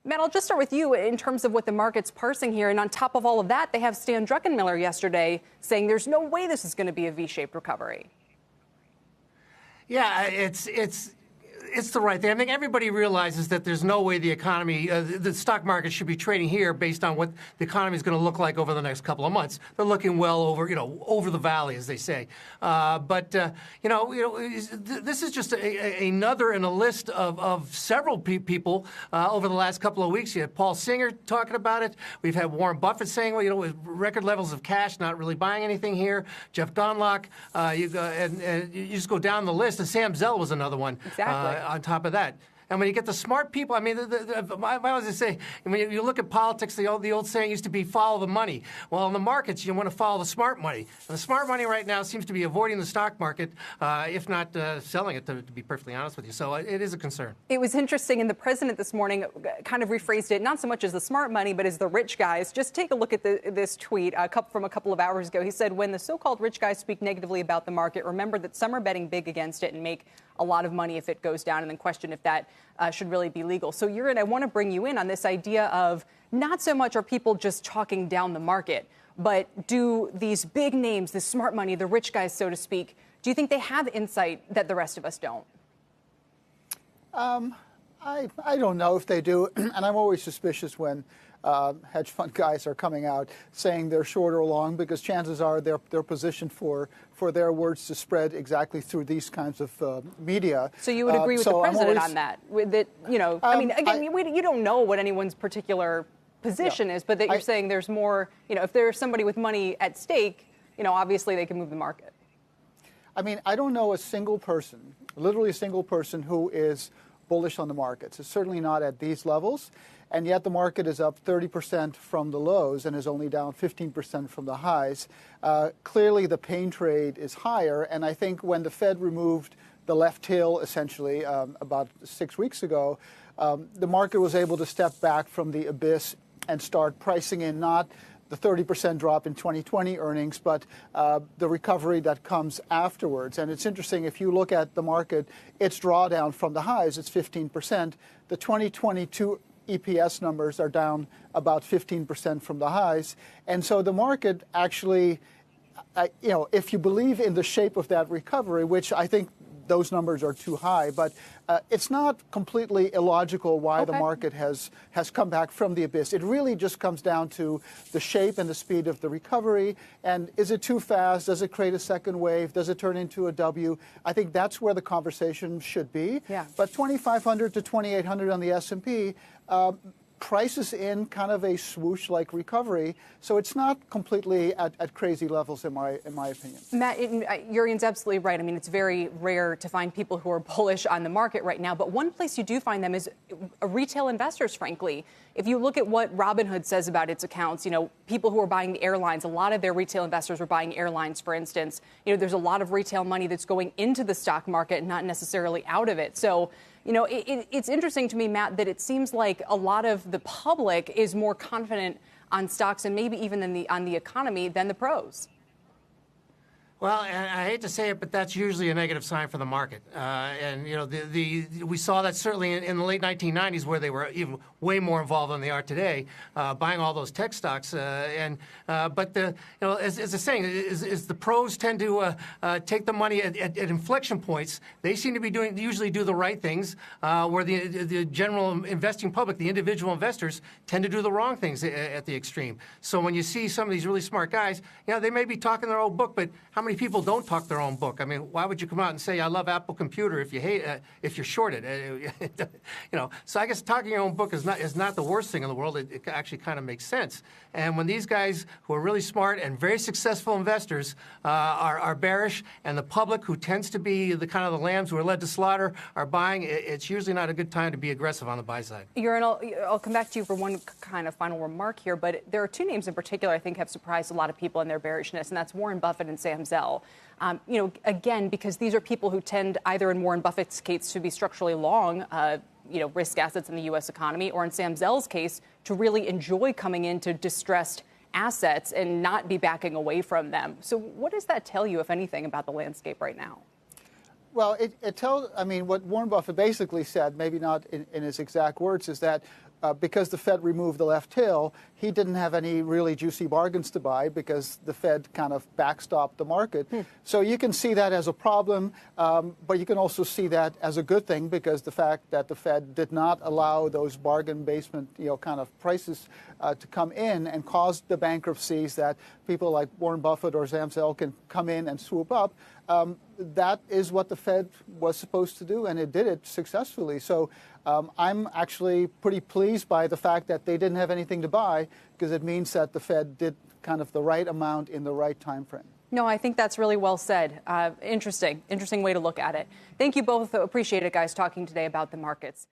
Matt, I'll just start with you in terms of what the market's parsing here. And on top of all of that, they have Stan Druckenmiller yesterday saying there's no way this is going to be a V-shaped recovery. Yeah, it's the right thing. I think everybody realizes that there's no way the economy, the stock market should be trading here based on what the economy is going to look like over the next couple of months. They're looking well over, over the valley, as they say. But this is just another in a list of several people over the last couple of weeks. You had Paul Singer talking about it. We've had Warren Buffett saying, well, with record levels of cash, not really buying anything here. Jeff Gundlach, and you just go down the list. And Sam Zell was another one. Exactly. On top of that. And when you get the smart people, I mean, I always say, when you look at politics, the old saying used to be follow the money. Well, in the markets, you want to follow the smart money. And the smart money right now seems to be avoiding the stock market, if not selling it, to be perfectly honest with you. So it is a concern. It was interesting, and the president this morning kind of rephrased it, not so much as the smart money, but as the rich guys. Just take a look at this tweet from a couple of hours ago. He said, when the so-called rich guys speak negatively about the market, remember that some are betting big against it and make a lot of money if it goes down, and then question if that should really be legal. So, Jurrien, I want to bring you in on this idea of not so much are people just talking down the market, but do these big names, the smart money, the rich guys, so to speak, do you think they have insight that the rest of us don't? I don't know if they do, and I'm always suspicious when hedge fund guys are coming out saying they're short or long, because chances are they're positioned for their words to spread exactly through these kinds of media. So you would agree with the president on that? That I mean, again, you don't know what anyone's particular position is, but that you're saying there's more, if there's somebody with money at stake, obviously they can move the market. I mean, I don't know a single person, literally a single person, who is bullish on the markets. It's certainly not at these levels. And yet the market is up 30% from the lows and is only down 15% from the highs. Clearly, the pain trade is higher. And I think when the Fed removed the left tail, essentially, about 6 weeks ago, the market was able to step back from the abyss and start pricing in not the 30% drop in 2020 earnings, but the recovery that comes afterwards. And it's interesting, if you look at the market, its drawdown from the highs, it's 15%. The 2022 EPS numbers are down about 15% from the highs. And so the market actually, if you believe in the shape of that recovery, which I think those numbers are too high, but it's not completely illogical why the market has come back from the abyss. It really just comes down to the shape and the speed of the recovery. And is it too fast? Does it create a second wave? Does it turn into a W? I think that's where the conversation should be. Yeah. But 2,500 to 2,800 on the S&P prices in kind of a swoosh-like recovery, so it's not completely at crazy levels, in my opinion. Matt, Jurrien's absolutely right. I mean, it's very rare to find people who are bullish on the market right now, but one place you do find them is retail investors, frankly. If you look at what Robinhood says about its accounts, people who are buying the airlines, a lot of their retail investors are buying airlines, for instance. There's a lot of retail money that's going into the stock market, not necessarily out of it. So, it's interesting to me, Matt, that it seems like a lot of the public is more confident on stocks and maybe even on the economy than the pros. Well, and I hate to say it, but that's usually a negative sign for the market. We saw that certainly in the late 1990s, where they were even way more involved than they are today, buying all those tech stocks. As the saying is, the pros tend to take the money at inflection points. They seem to be usually do the right things, where the general investing public, the individual investors, tend to do the wrong things at the extreme. So when you see some of these really smart guys, they may be talking their own book, but how many people don't talk their own book? I mean, why would you come out and say I love Apple Computer if you hate if you're shorted? So I guess talking your own book is not the worst thing in the world. It actually kind of makes sense. And when these guys who are really smart and very successful investors are bearish, and the public, who tends to be the kind of the lambs who are led to slaughter, are buying, it's usually not a good time to be aggressive on the buy side. I'll come back to you for one kind of final remark here, but there are two names in particular I think have surprised a lot of people in their bearishness, and that's Warren Buffett and Sam Zell. Again, because these are people who tend, either in Warren Buffett's case, to be structurally long, risk assets in the U.S. economy, or in Sam Zell's case, to really enjoy coming into distressed assets and not be backing away from them. So what does that tell you, if anything, about the landscape right now? Well, it tells, what Warren Buffett basically said, maybe not in his exact words, is that because the Fed removed the left tail, he didn't have any really juicy bargains to buy because the Fed kind of backstopped the market. So you can see that as a problem, but you can also see that as a good thing because the fact that the Fed did not allow those bargain basement, kind of prices to come in and caused the bankruptcies that people like Warren Buffett or Zell can come in and swoop up. That is what the Fed was supposed to do, and it did it successfully. So I'm actually pretty pleased by the fact that they didn't have anything to buy because it means that the Fed did kind of the right amount in the right time frame. No, I think that's really well said. Interesting way to look at it. Thank you both. Appreciate it, guys, talking today about the markets.